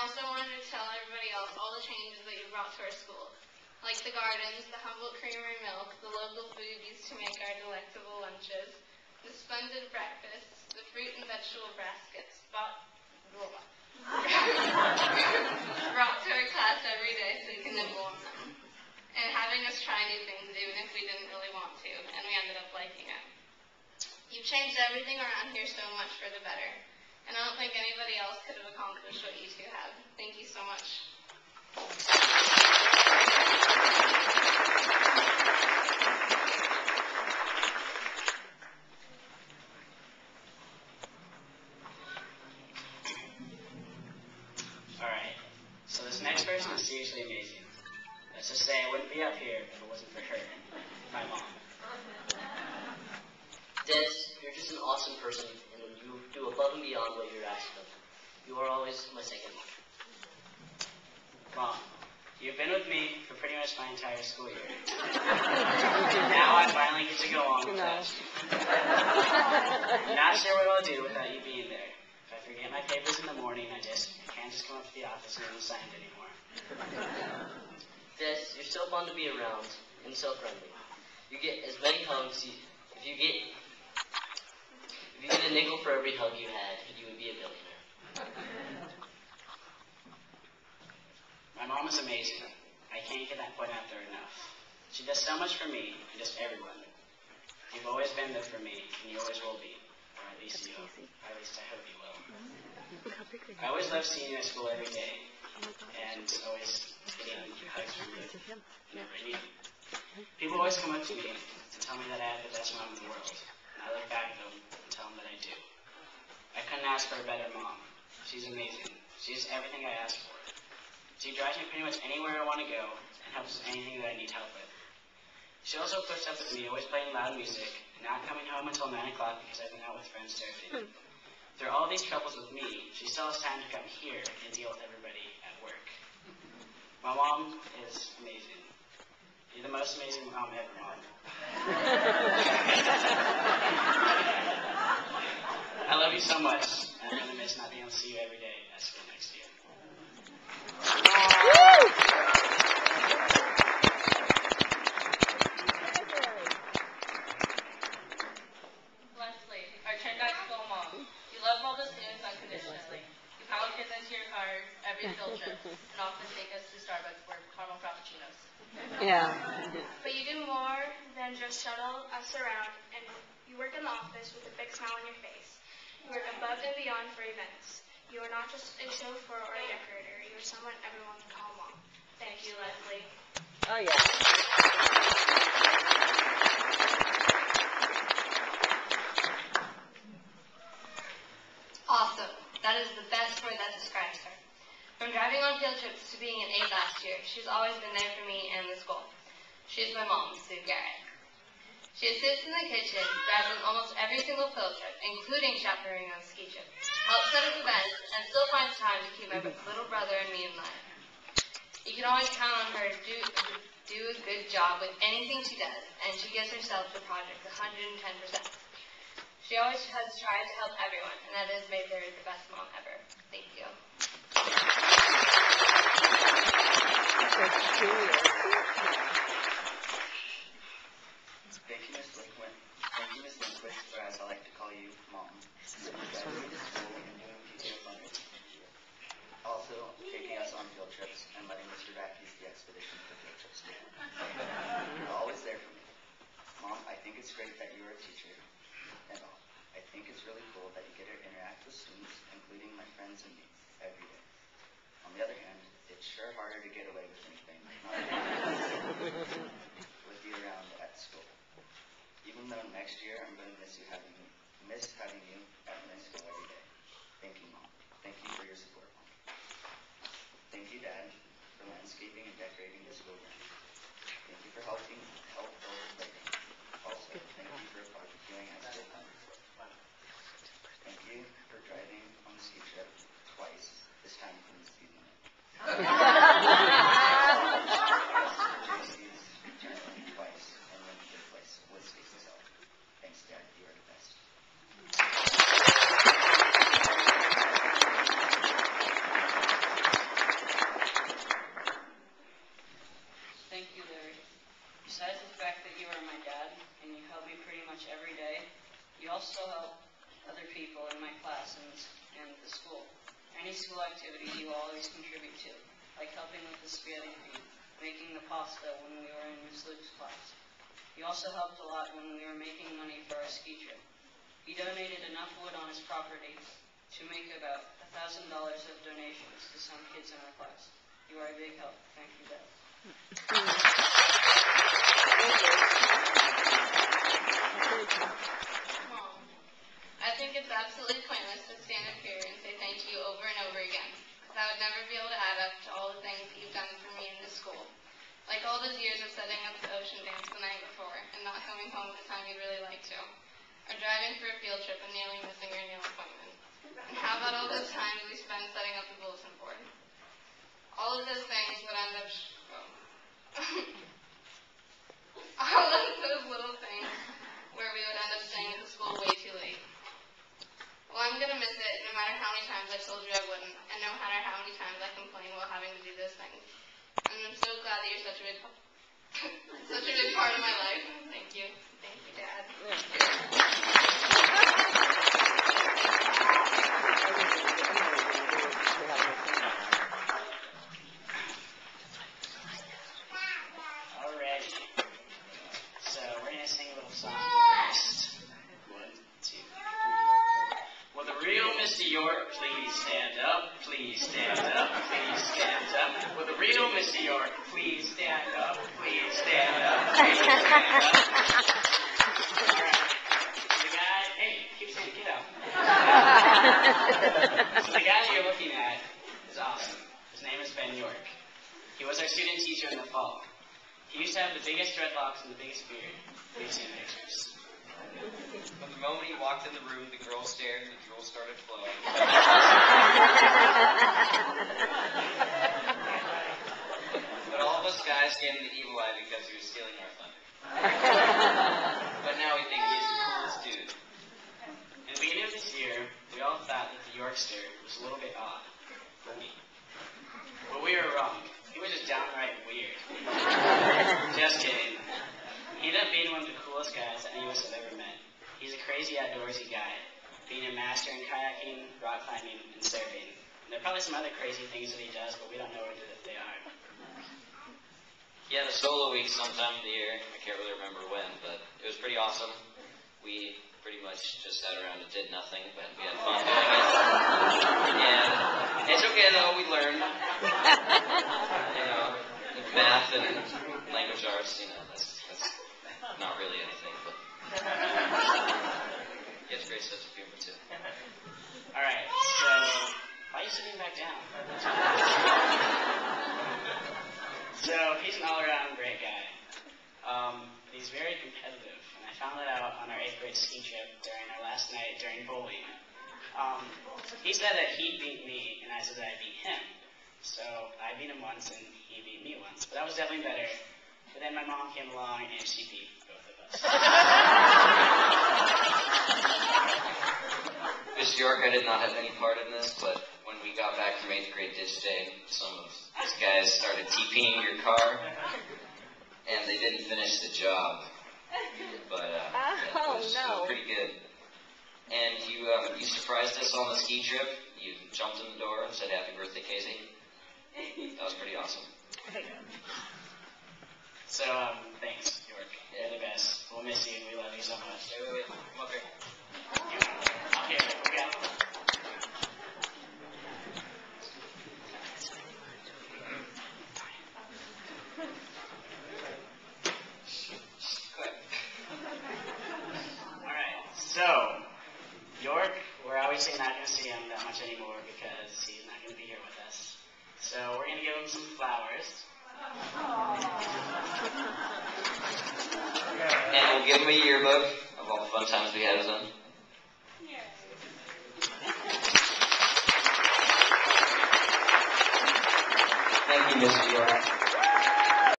also wanted to tell everybody else all the changes that you brought to our school, like the gardens, the Humboldt Creamery milk, the local foodies to make our delectable lunches, the splendid breakfasts, the fruit and vegetable baskets brought to our class every day so we can nibble on them, and having us try new things even if we didn't really want to, and we ended up liking it. You've changed everything around here so much for the better, and I don't think anybody else could have accomplished what you two have. Thank you so much. Alright, so this next person is seriously amazing. Let's just say I wouldn't be up here if it wasn't for her, my mom. Des, you're just an awesome person, and you do above and beyond what you're asked of. You are always my second mom. Mom, you've been with me for pretty much my entire school year. Now I finally get to go on without you. I'm not sure what I'll do without you being there. If I forget my papers in the morning, I can't just come up to the office and get them signed anymore. Des, you're so fun to be around and so friendly. You get as many hugs. If you get a nickel for every hug you had, you would be a billionaire. My mom is amazing. I can't get that point out there enough. She does so much for me and just everyone. You've always been there for me, and you always will be. Or at least I hope you will. I always love seeing you at school every day, and always getting hugs from you whenever I need them. People always come up to me and tell me that I have the best mom in the world, and I look back at them and tell them that I do. I couldn't ask for a better mom. She's amazing. She's everything I ask for. She drives me pretty much anywhere I want to go and helps with anything that I need help with. She also puts up with me always playing loud music and not coming home until 9 o'clock because I've been out with friends surfing. Through all these troubles with me, she still has time to come here and deal with everybody at work. My mom is amazing. You're the most amazing mom ever, Mom. I love you so much, and I'm going to miss not being able to see you every day at school next year. Leslie, our Trinidad school mom. You love all the students unconditionally. You pound kids into your cars every field trip, and often take us to Starbucks for caramel frappuccinos. Yeah. But you do more than just shuttle us around, and you work in the office with a big smile on your face. You work above and beyond for events. You are not just a chauffeur or a decorator. You are someone everyone can call mom. Thank you, Leslie. Oh, yeah. Awesome. That is the best word that describes her. From driving on field trips to being an aide last year, she's always been there for me and the school. She is my mom, Sue Garrett. She assists in the kitchen, drives on almost every single field trip, including chaperoning on ski trips, helps set up events, and still finds time to keep my little brother and me in line. You can always count on her to do a good job with anything she does, and she gives herself to projects 110%. She always has tried to help everyone, and that has made her the best mom ever. Thank you. Thank you, Miss Lindquist, or as I like to call you, Mom. Driving to school and doing PTO fundraising. Also, taking us on field trips and letting Mr. Rack use the expedition for field trips too. You're always there for me. Mom, I think it's great that you're a teacher and all. I think it's really cool that you get to interact with students, including my friends and me, every day. On the other hand, it's sure harder to get away with anything with you around at school. Even though next year I'm going to miss having you at my school every day. Thank you, Mom. Thank you for your support, Mom. Thank you, Dad, for landscaping and decorating the school grounds. Thank you for helping build the playground. Also, thank you for barbecuing at school time. Thank you for driving on the ski trip twice, this time from the speed limit. Twice, and then the third place was Stacy's help. Thanks, Dad. You are the best. in my class and the school. Any school activity you always contribute to, like helping with the spaghetti feed, making the pasta when we were in Miss Luke's class. He also helped a lot when we were making money for our ski trip. He donated enough wood on his property to make about $1,000 of donations to some kids in our class. You are a big help. Thank you, Dad. Mom, I think it's absolutely pointless to stand up here and say thank you over and over again, because I would never be able to add up to all the things that you've done for me in this school. Like all those years of setting up the ocean dance the night before and not coming home at the time you'd really like to, or driving for a field trip and nearly missing your nail appointment. And how about all those times we spent setting up the bulletin board? All of those things would end up all of those little things where we would end up staying at the school way too late. Well, I'm going to miss it no matter how many times I told you I wouldn't, and no matter how many times I complain while having to do those things. And I'm so glad that you're such a big part of my life. Thank you. Thank you, Dad. Alrighty. So we're going to sing a little song first. 1, 2, 3. Will the real Mr. York please stand up? Please stand up. Please stand up. Will the real Mr. York please stand up? Please stand up. Please stand up. Alright. The guy, hey, keep saying get up. So the guy that you're looking at is awesome. His name is Ben York. He was our student teacher in the fall. He used to have the biggest dreadlocks and the biggest beard. We've seen pictures. From the moment he walked in the room, the girl stared and the drool started flowing. But all of us guys gave him the evil eye because he was stealing our thunder. But now we think he's the coolest dude. In the beginning of this year, we all thought that the Yorkster was a little bit odd. For me. But we were wrong. He was just downright weird. Just kidding. He ended up being one of the coolest guys that any of us have ever met. He's a crazy outdoorsy guy, being a master in kayaking, rock climbing, and surfing. And there are probably some other crazy things that he does, but we don't know what they are. He had a solo week sometime in the year. I can't really remember when, but it was pretty awesome. We pretty much just sat around and did nothing, but we had fun doing it. And it's okay though, we learned. Math and language arts, that's not really anything, but he has a great sense of humor too. Alright, so why are you sitting back down? So he's an all-around great guy. He's very competitive, and I found that out on our 8th grade ski trip during our last night during bowling. He said that he beat me, and I said that I beat him. So I beat him once, and he beat me once. But that was definitely better. But then my mom came along, and she beat both of us. Miss York, I did not have any part in this, but when we got back from 8th grade ditch day, some of these guys started TPing your car, and they didn't finish the job. But it was pretty good. And you surprised us on the ski trip. You jumped in the door and said, "Happy birthday, Casey." That was pretty awesome. So, thanks, York. You're the best. We'll miss you, and we love you so much. Wait. Come up here. Okay, we got it. Alright, so, York, we're obviously not going to see him that much anymore because he's not going to be here with us. So we're going to give him some flowers. And we'll give him a yearbook of all the fun times we had with him. Thank you, Mr. York.